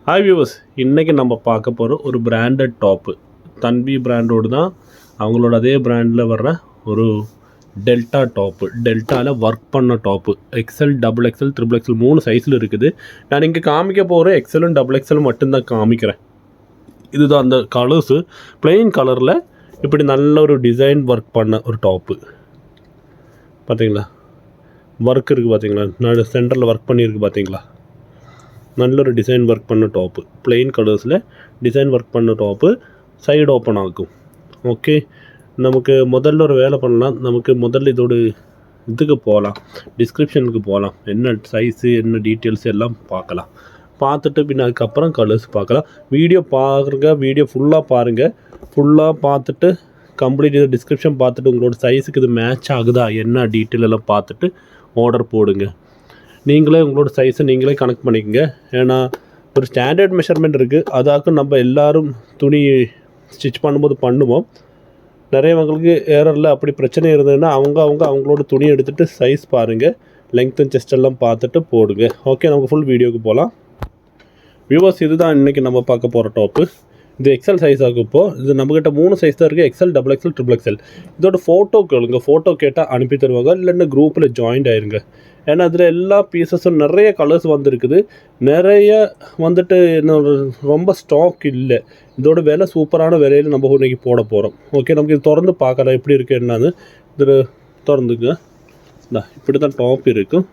Hi viewers, இன்றைக்கி நம்ம பார்க்க போகிற ஒரு பிராண்டட் டாப்பு. தன்வி பிராண்டோடு தான், அவங்களோட அதே பிராண்டில் வர்ற ஒரு டெல்டா டாப்பு. டெல்டாவில் ஒர்க் பண்ண top. XL, double XL, triple XL 3 சைஸில் இருக்குது. நான் இங்கே காமிக்க போகிற எக்ஸ்எல்லும் டபுள் எக்ஸ்எல் மட்டும்தான் காமிக்கிறேன். இதுதான் அந்த கலர்ஸு. பிளெயின் கலரில் இப்படி நல்ல ஒரு டிசைன் ஒர்க் பண்ண ஒரு டாப்பு. பார்த்தீங்களா, ஒர்க் இருக்குது பார்த்தீங்களா, நான் சென்டரில் ஒர்க் பண்ணியிருக்கு பார்த்தீங்களா. நல்ல ஒரு டிசைன் ஒர்க் பண்ண டாப்பு. பிளெயின் கலர்ஸில் டிசைன் ஒர்க் பண்ண டாப்பு. சைடு ஓப்பன் ஆகும். ஓகே, நமக்கு முதல்ல ஒரு வேலை பண்ணலாம். நமக்கு முதல்ல இதோட இதுக்கு போகலாம், டிஸ்கிரிப்ஷனுக்கு போகலாம். என்ன சைஸு, என்ன டீட்டெயில்ஸ் எல்லாம் பார்க்கலாம். பார்த்துட்டு பின்ன அதுக்கப்புறம் கலர்ஸ் பார்க்கலாம். வீடியோ பாருங்க, வீடியோ ஃபுல்லாக பாருங்கள். ஃபுல்லாக பார்த்துட்டு கம்ப்ளீட் இதை டிஸ்கிரிப்ஷன் பார்த்துட்டு உங்களோட சைஸுக்கு இது மேட்ச் ஆகுதா என்ன டீட்டெயில் எல்லாம் பார்த்துட்டு ஆர்டர் போடுங்க. நீங்களே உங்களோட சைஸை நீங்களே கனெக்ட் பண்ணிக்கோங்க. ஏன்னா ஒரு ஸ்டாண்டர்ட் மெஷர்மெண்ட் இருக்குது. அதாக்கும் நம்ம எல்லோரும் துணி ஸ்டிச் பண்ணும்போது பண்ணுவோம். நிறையவங்களுக்கு ஏரரில் அப்படி பிரச்சனை இருந்ததுன்னா அவங்களோட துணி எடுத்துகிட்டு சைஸ் பாருங்கள், லெங்த் அண்ட் செஸ்ட் எல்லாம் பார்த்துட்டு போடுங்க. ஓகே, நமக்கு ஃபுல் வீடியோக்கு போகலாம். வியூவர்ஸ், இதுதான் இன்றைக்கி நம்ம பார்க்க போகிற டாப்பு. இது எக்ஸல் சைஸ் ஆகும். இப்போது இது நம்மக்கிட்ட 3 சைஸ் தான் இருக்குது. XL, double XL, triple XL. இதோட ஃபோட்டோ கேளுங்க. ஃபோட்டோ கேட்டால் அனுப்பி தருவாங்க. இல்லைன்னா குரூப்பில் ஜாயின்ட் ஆயிருங்க. ஏன்னா அதில் எல்லா பீசஸும் நிறைய கலர்ஸ் வந்துருக்குது. நிறைய வந்துட்டு இன்னும் ரொம்ப ஸ்டாக் இல்லை. இதோட விலை சூப்பரான விலையில் நம்ம இன்றைக்கி போட போகிறோம். ஓகே, நமக்கு இது திறந்து பார்க்கலாம் எப்படி இருக்குது என்னன்னு. இது திறந்துங்க. இப்படி தான் டாப் இருக்கும்.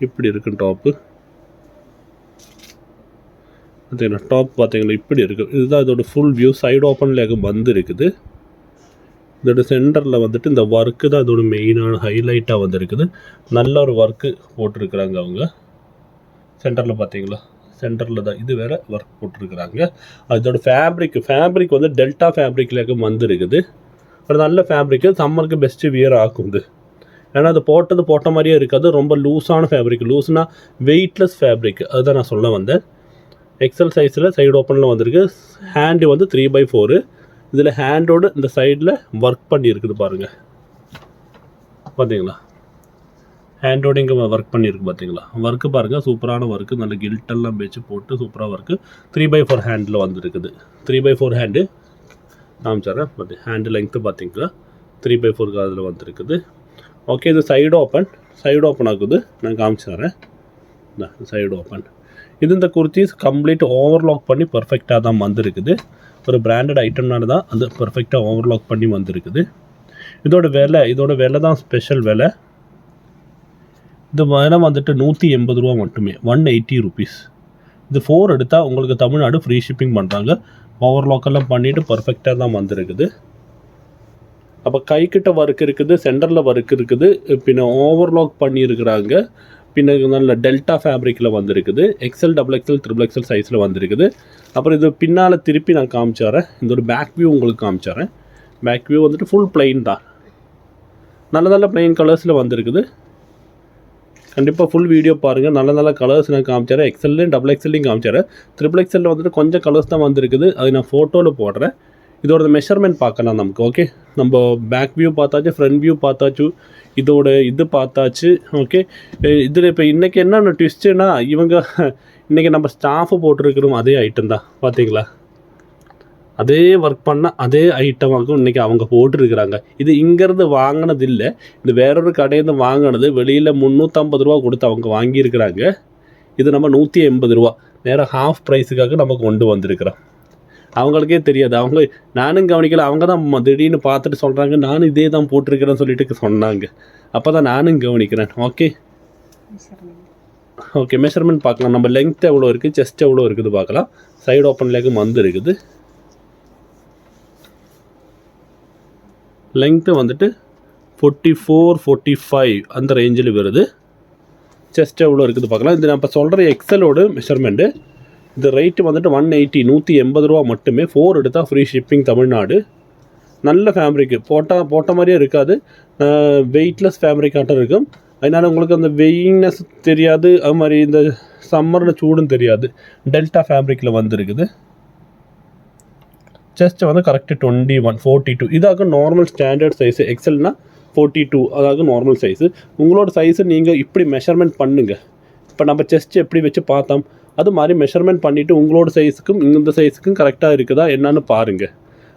இப்படி இருக்கும் டாப்பு. பார்த்தீங்கன்னா டாப் பார்த்தீங்கன்னா இப்படி இருக்குது. இதுதான் இதோட ஃபுல் வியூ. சைடு ஓப்பன்லேயே வந்து இருக்குது. இதோட சென்டரில் வந்துட்டு இந்த ஒர்க்கு தான் இதோட மெயினான ஹைலைட்டாக வந்துருக்குது. நல்ல ஒரு ஒர்க்கு போட்டிருக்கிறாங்க அவங்க. சென்டரில் பார்த்தீங்களா, சென்டரில் தான் இது வேறு ஒர்க் போட்டிருக்கிறாங்க. அதோட ஃபேப்ரிக் வந்து டெல்டா ஃபேப்ரிக்லேயே வந்துருக்குது. ஒரு நல்ல ஃபேப்ரிக்கு, சம்மருக்கு பெஸ்ட்டு வியர் ஆகுது. ஏன்னா அது போட்ட மாதிரியே இருக்காது. ரொம்ப லூஸான ஃபேப்ரிக். லூஸ்னால் வெயிட்லெஸ் ஃபேப்ரிக். அதுதான் நான் சொல்ல வந்தேன். எக்ஸல் சைஸில் சைடு ஓப்பனில் வந்திருக்கு. ஹேண்டு வந்து 3/4. இதில் ஹேண்டோடு இந்த சைடில் ஒர்க் பண்ணியிருக்குது பாருங்கள். பார்த்தீங்களா, ஹேண்டோடு இங்கே ஒர்க் பண்ணியிருக்கு பார்த்தீங்களா. ஒர்க்கு பாருங்கள், சூப்பரான ஒர்க்கு. நல்ல கில்ட்டெல்லாம் வச்சு போட்டு சூப்பராக ஒர்க்கு. 3/4 ஹேண்டில் வந்துருக்குது. 3/4 ஹேண்டு காமிச்சாரேன். பட் ஹேண்டு லெங்க்த்து பார்த்தீங்களா 3/4 அதில் வந்துருக்குது. ஓகே, இது சைடு ஓப்பன் ஆகுது. நான் காமிச்சாரேன். Side open. இது இந்த குர்த்திஸ் கம்ப்ளீட் ஓவர்லாக் பண்ணி பர்ஃபெக்டாக தான் வந்துருக்குது. ஒரு பிராண்டட் ஐட்டம்னால தான் அது பர்ஃபெக்டாக ஓவர்லாக் பண்ணி வந்துருக்குது. இதோட விலை தான் ஸ்பெஷல் விலை. இது விலை வந்துட்டு 180 ரூபா மட்டுமே, 180 ருபீஸ். இது 4 எடுத்தால் உங்களுக்கு தமிழ்நாடு ஃப்ரீ ஷிப்பிங் பண்ணுறாங்க. ஓவர்லாக்கெல்லாம் பண்ணிவிட்டு பர்ஃபெக்டாக தான் வந்துருக்குது. அப்போ கைக்கிட்ட ஒர்க் இருக்குது, சென்டரில் ஒர்க் இருக்குது, பின்ன ஓவர்லாக் பண்ணியிருக்கிறாங்க. பின்ன நல்ல டெல்டா ஃபேப்ரிக்கில் வந்துருக்குது. XL, double XL, triple XL சைஸில் வந்துருக்குது. அப்புறம் இது பின்னால் திருப்பி நான் காமிச்சாரேன். இதோட பேக் வியூ உங்களுக்கு காமிச்சாரேன். பேக் வியூ வந்துட்டு ஃபுல் பிளெயின் தான். நல்ல பிளெயின் கலர்ஸில் வந்துருக்குது. கண்டிப்பாக ஃபுல் வீடியோ பாருங்கள். நல்ல கலர்ஸ் நான் காமிச்சாரேன். எக்ஸல்லையும் டபுள் எக்ஸல்லையும் காமிச்சாரேன். ட்ரிபிள் எக்ஸலில் வந்துட்டு கொஞ்சம் கலர்ஸ் தான் வந்துருக்குது. அது நான் ஃபோட்டோவில் போடுறேன். இதோட மெஷர்மெண்ட் பார்க்கலாம் நமக்கு. ஓகே, நம்ம பேக் வியூ பார்த்தாச்சு, ஃப்ரண்ட் வியூ பார்த்தாச்சு, இதோட இது பார்த்தாச்சு. ஓகே, இதில் இப்போ இன்றைக்கி என்னென்ன ட்விஸ்ட்டுன்னா, இவங்க இன்றைக்கி நம்ம ஸ்டாஃபு போட்டிருக்கிறோம் அதே ஐட்டம் தான். பார்த்தீங்களா, அதே ஒர்க் பண்ணால் அதே ஐட்டமாகவும் இன்றைக்கி அவங்க போட்டிருக்கிறாங்க. இது இங்கேருந்து வாங்கினது இல்லை, இது வேறொரு கடையிலேருந்து வாங்கினது. வெளியில் 350 ரூபா கொடுத்து அவங்க வாங்கியிருக்கிறாங்க. இது நம்ம 180 ரூபா நேராக ஹாஃப் ப்ரைஸுக்காக நம்ம கொண்டு வந்திருக்கிறோம். அவங்களுக்கே தெரியாது. நானும் கவனிக்கல. அவங்க தான் திடீர்னு பார்த்துட்டு சொல்கிறாங்க, நானும் இதே தான் போட்டிருக்கிறேன்னு சொல்லிட்டு சொன்னாங்க. அப்போ தான் நானும் கவனிக்கிறேன். ஓகே, மெஷர்மெண்ட் பார்க்கலாம். நம்ம லெங்த் எவ்வளோ இருக்குது, செஸ்ட் எவ்வளோ இருக்குது பார்க்கலாம். சைடு ஓப்பன்லேயும் வந்துருக்குது. லெங்த்து வந்துட்டு 44, 45 அந்த ரேஞ்சில் வருது. செஸ்ட் எவ்வளோ இருக்குது பார்க்கலாம். இது நான் இப்போ சொல்கிற எக்ஸலோட மெஷர்மெண்ட்டு. இது ரேட்டு வந்துட்டு 180 ரூபா மட்டுமே. 4 எடுத்தால் ஃப்ரீ ஷிப்பிங் தமிழ்நாடு. நல்ல ஃபேப்ரிக்கு. போட்ட மாதிரியே இருக்காது. வெயிட்லெஸ் ஃபேப்ரிக் ஆட்டம் இருக்கும். அதனால் உங்களுக்கு அந்த வெயிட்னஸ் தெரியாது. அது மாதிரி இந்த சம்மரில் சூடும் தெரியாது. டெல்டா ஃபேப்ரிக்கில் வந்துருக்குது. செஸ்ட் வந்து கரெக்டு 21, 42. இதாக நார்மல் ஸ்டாண்டர்ட் சைஸு. எக்ஸல்னால் 42, அதாவது நார்மல் சைஸு. உங்களோட சைஸு நீங்கள் இப்படி மெஷர்மெண்ட் பண்ணுங்கள். இப்போ நம்ம செஸ்ட் எப்படி வச்சு பார்த்தோம் அது மாதிரி மெஷர்மெண்ட் பண்ணிவிட்டு உங்களோட சைஸுக்கும் இந்த சைஸுக்கும் கரெக்டாக இருக்குதா என்னன்னு பாருங்கள்.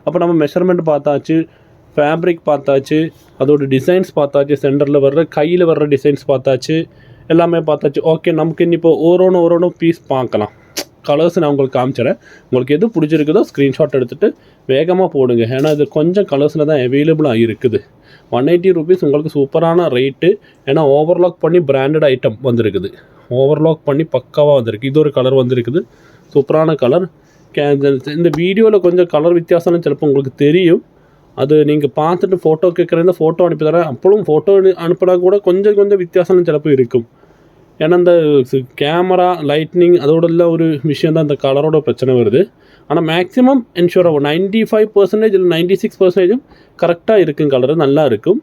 அப்போ நம்ம மெஷர்மெண்ட் பார்த்தாச்சு, ஃபேப்ரிக் பார்த்தாச்சு, அதோட டிசைன்ஸ் பார்த்தாச்சு, சென்டரில் வர்ற கையில் வர்ற டிசைன்ஸ் பார்த்தாச்சு, எல்லாமே பார்த்தாச்சு. ஓகே, நமக்கு இன்னி இப்போ ஒரு பீஸ் பார்க்கலாம். கலர்ஸ் நான் உங்களுக்கு காமிச்சிடறேன். உங்களுக்கு எது பிடிச்சிருக்குதோ ஸ்க்ரீன்ஷாட் எடுத்துகிட்டு வேகமாக போடுங்க. ஏன்னா இது கொஞ்சம் கலர்ஸில் தான் அவைலபிளாக இருக்குது. 180 rupees உங்களுக்கு சூப்பரான ரேட்டு. ஏன்னா ஓவர்லாக் பண்ணி பிராண்டட் ஐட்டம் வந்திருக்குது. ஓவர்லாக் பண்ணி பக்காவாக வந்திருக்கு. இது ஒரு கலர் வந்திருக்குது, சூப்பரான கலர். இந்த வீடியோவில் கொஞ்சம் கலர் வித்தியாசம்னு சிலப்போ உங்களுக்கு தெரியும். அது நீங்கள் பார்த்துட்டு ஃபோட்டோ கேட்குறத ஃபோட்டோ அனுப்பி தரேன். அப்பளும் ஃபோட்டோ அனுப்பினா கூட கொஞ்சம் வித்தியாசம்னு சிலப்போ இருக்கும். ஏன்னா இந்த கேமரா லைட்னிங் அதோட ஒரு விஷயம் தான் இந்த கலரோட பிரச்சனை வருது. ஆனால் மேக்ஸிமம் என்ஷூர் ஆகும் 95% இல்லை 96% கரெக்டாக இருக்கும். கலரு நல்லா இருக்கும்.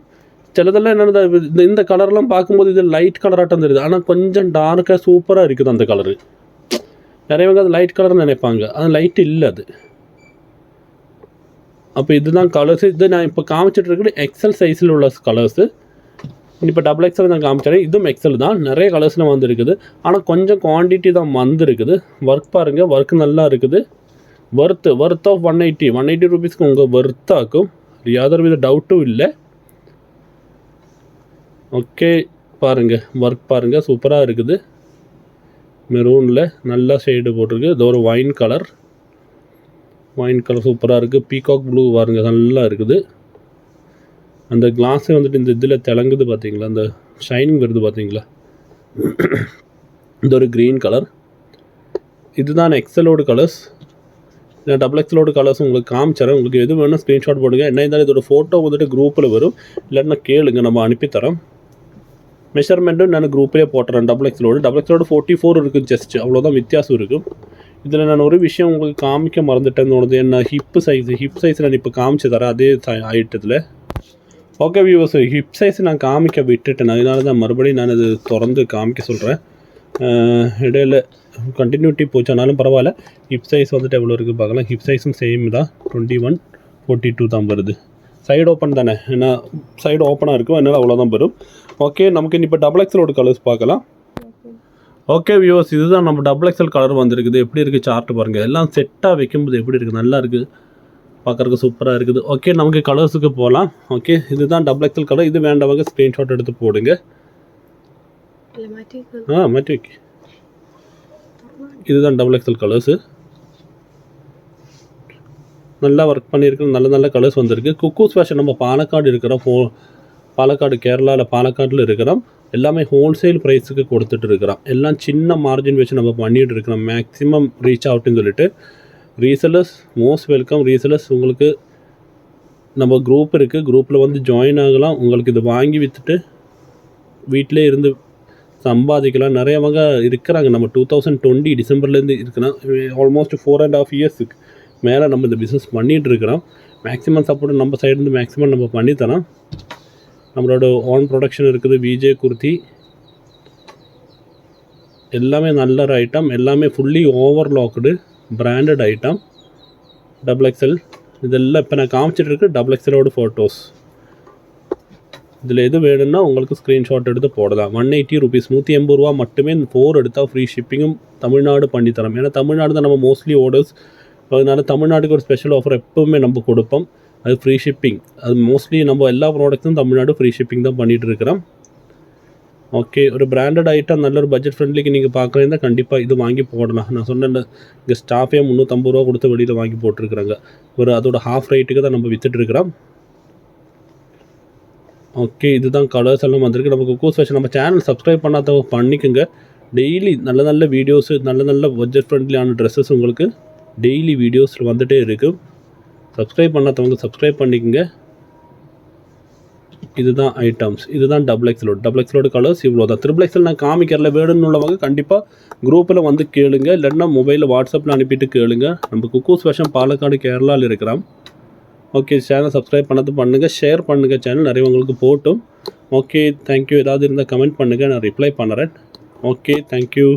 சிலதெல்லாம் என்னென்ன இந்த கலர்லாம் பார்க்கும்போது இது லைட் கலராட்டம் தெரியுது, ஆனால் கொஞ்சம் டார்க்காக சூப்பராக இருக்குது அந்த கலரு. நிறையவங்க அது லைட் கலர்னு நினைப்பாங்க, அது லைட் இல்லை அது. அப்போ இதுதான் கலர்ஸு. இது நான் இப்போ காமிச்சிட்டு இருக்கிறது எக்ஸல் சைஸில் உள்ள கலர்ஸு. இப்போ XXL நான் காமிச்சிடறேன். இதுவும் எக்ஸல் தான், நிறைய கலர்ஸில் வந்துருக்குது. ஆனால் கொஞ்சம் குவான்டிட்டி தான் வந்துருக்குது. ஒர்க் பாருங்கள், ஒர்க் நல்லா இருக்குது. ஒர்த் ஆஃப் 180 rupeesக்கு உங்கள் ஒர்த்தாக்கும், யாதொரு வித டவுட்டும் இல்லை. ஓகே, பாருங்கள் ஒர்க் பாருங்கள், சூப்பராக இருக்குது. மெரூனில் நல்லா ஷேடு போட்டிருக்கு. இது ஒரு ஒயின் கலர் சூப்பராக இருக்குது. பீகாக் ப்ளூ பாருங்கள், நல்லா இருக்குது. அந்த கிளாஸே வந்துட்டு இந்த இதில் திளங்குது பார்த்தீங்களா, அந்த ஷைனிங் வருது பார்த்தீங்களா. இது ஒரு க்ரீன் கலர். இதுதான் எக்ஸலோட கலர்ஸ். நான் XXL கலர்ஸ் உங்களுக்கு காமிச்சிடறேன். உங்களுக்கு எது வேணும் ஸ்க்ரீன்ஷாட் போடுங்க. என்ன இருந்தாலும் இதோட ஃபோட்டோ வந்துட்டு குரூப்பில் வரும், இல்லைன்னா கேளுங்க, நம்ம அனுப்பித்தரோம். மெஷர்மெண்ட்டும் நான் குரூப்லேயே போட்டுறேன். XXL 44 இருக்குது ஜஸ்ட், அவ்வளோதான் வித்தியாசம் இருக்கும். இதில் நான் ஒரு விஷயம் உங்களுக்கு காமிக்க மறந்துட்டேன்னு தோணுது. என்ன ஹிப் சைஸ் நான் இப்போ காமிச்சு தரேன் அதே ஐட்டத்தில். ஓகே வியூவர்ஸ், ஹிப் சைஸ் நான் காமிக்க விட்டுட்டேன், அதனால தான் மறுபடியும் நான் அது திறந்து காமிக்க சொல்கிறேன். இடையில கண்டினியூட்டி போச்சானாலும் பரவாயில்ல. ஹிப் சைஸ் வந்துட்டு எவ்வளோ இருக்குது பார்க்கலாம். ஹிப் சைஸும் சேம் தான், 21, 42 தான் வருது. சைடு ஓப்பன் தானே, ஏன்னா சைடு ஓப்பனாக இருக்கும், அதனால் அவ்வளோதான் வரும். ஓகே, நமக்கு இப்போ XXL கலர்ஸ் பார்க்கலாம். ஓகே வியூவர்ஸ், இதுதான் நம்ம XXL கலர் வந்திருக்குது. எப்படி இருக்குது சார்ட்டு பாருங்கள். எல்லாம் செட்டாக வைக்கும்போது எப்படி இருக்குது, நல்லா இருக்குது, பார்க்குறதுக்கு சூப்பராக இருக்குது. ஓகே, நமக்கு கலர்ஸுக்கு போகலாம். ஓகே, இதுதான் XXL கலர். இது வேண்டவங்க ஸ்க்ரீன்ஷாட் எடுத்து போடுங்க. மாற்றி வைக்க. இதுதான் XXL கலர்ஸு. நல்லா ஒர்க் பண்ணியிருக்கு, நல்ல கலர்ஸ் வந்திருக்கு. குக்கூஸ் ஃபேஷன் நம்ம பாலக்காடு இருக்கிறோம், பாலக்காடு கேரளாவில் பாலக்காட்டில் இருக்கிறோம். எல்லாமே ஹோல்சேல் ப்ரைஸுக்கு கொடுத்துட்டு இருக்கிறோம். எல்லாம் சின்ன மார்ஜின் வச்சு நம்ம பண்ணிகிட்டு இருக்கிறோம். மேக்ஸிமம் ரீச் அவுட்டுன்னு சொல்லிட்டு ரீசெல்லர்ஸ் மோஸ்ட் வெல்கம். ரீசெல்லர்ஸ் உங்களுக்கு நம்ம குரூப் இருக்குது, குரூப்பில் வந்து ஜாயின் ஆகலாம். உங்களுக்கு இது வாங்கி விற்றுட்டு வீட்டிலே இருந்து சம்பாதிக்கலாம். நிறையவங்க இருக்கிறாங்க. நம்ம 2020 டிசம்பர்லேருந்து இருக்கிறோம். ஆல்மோஸ்ட் 4.5 இயர்ஸுக்கு மேலே நம்ம இந்த பிஸ்னஸ் பண்ணிகிட்டு இருக்கிறோம். மேக்ஸிமம் சப்போர்ட் நம்ம சைடுலேருந்து மேக்ஸிமம் நம்ம பண்ணித்தரோம். நம்மளோட ஓன் ப்ரொடக்ஷன் இருக்குது. விஜே குர்த்தி எல்லாமே நல்ல ஐட்டம், எல்லாமே fully overlocked branded item. XXL இதெல்லாம் இப்போ நான் காமிச்சிட்டு இருக்கு XXL ஃபோட்டோஸ். இதில் எது வேணும்னா உங்களுக்கு ஸ்க்ரீன்ஷாட் எடுத்து போடலாம். 180 rupees, 180 ரூபா மட்டுமே. 4 எடுத்தால் ஃப்ரீ ஷிப்பிங்கும் தமிழ்நாடு பண்ணித்தரோம். ஏன்னா தமிழ்நாடு தான் நம்ம மோஸ்ட்லி ஆர்டர்ஸ், அதனால தமிழ்நாட்டுக்கு ஒரு ஸ்பெஷல் ஆஃபர் எப்போவுமே நம்ம கொடுப்போம். அது ஃப்ரீ ஷிப்பிங். அது மோஸ்ட்லி நம்ம எல்லா ப்ராடக்ட்ஸும் தமிழ்நாடு ஃப்ரீ ஷிப்பிங் தான் பண்ணிகிட்டு இருக்கிறோம். ஓகே, ஒரு பிராண்டட் ஐட்டம் நல்ல ஒரு பட்ஜெட் ஃப்ரெண்ட்லிக்கு நீங்கள் பார்க்குறீங்கன்னா கண்டிப்பாக இது வாங்கி போடலாம். நான் சொன்னேன், இங்கே ஸ்டாஃபே 350 ரூபா கொடுத்து வெளியில் வாங்கி போட்டிருக்கிறாங்க. அதோட ஹாஃப் ரேட்டுக்கு தான் நம்ம விற்றுட்ருக்கிறோம். ஓகே, இதுதான் கலர்ஸ் எல்லாம் வந்திருக்கு. நம்ம குக்கூஸ் ஃபேஷன் நம்ம சேனல் சப்ஸ்கிரைப் பண்ணாதவங்க பண்ணிக்கோங்க. டெய்லி நல்ல வீடியோஸு, நல்ல பட்ஜெட் ஃப்ரெண்ட்லியான ட்ரெஸ்ஸஸ் உங்களுக்கு டெய்லி வீடியோஸில் வந்துகிட்டே இருக்குது. சப்ஸ்கிரைப் பண்ணாதவங்க சப்ஸ்கிரைப் பண்ணிக்கோங்க. இதுதான் ஐட்டம்ஸ். இதுதான் XXL கலர்ஸ் இவ்வளோ தான். XXL நான் காமிக்கிறல வேணும்னு உள்ளவங்க கண்டிப்பாக குரூப்பில் வந்து கேளுங்க, இல்லைன்னா மொபைலில் வாட்ஸ்அப்பில் அனுப்பிட்டு கேளுங்க. நம்ம குக்கூஸ் ஃபேஷன் பாலக்காடு கேரளாவில் இருக்கிறோம். ஓகே, சேனல் சப்ஸ்கிரைப் பண்ணது பண்ணுங்கள், ஷேர் பண்ணுங்கள், சேனல் நிறையவங்களுக்கு போட்டும். Okay, thank you. ஏதாவது இருந்தால் கமெண்ட் பண்ணுங்கள், நான் ரிப்ளை பண்ணுறேன். Okay, thank you.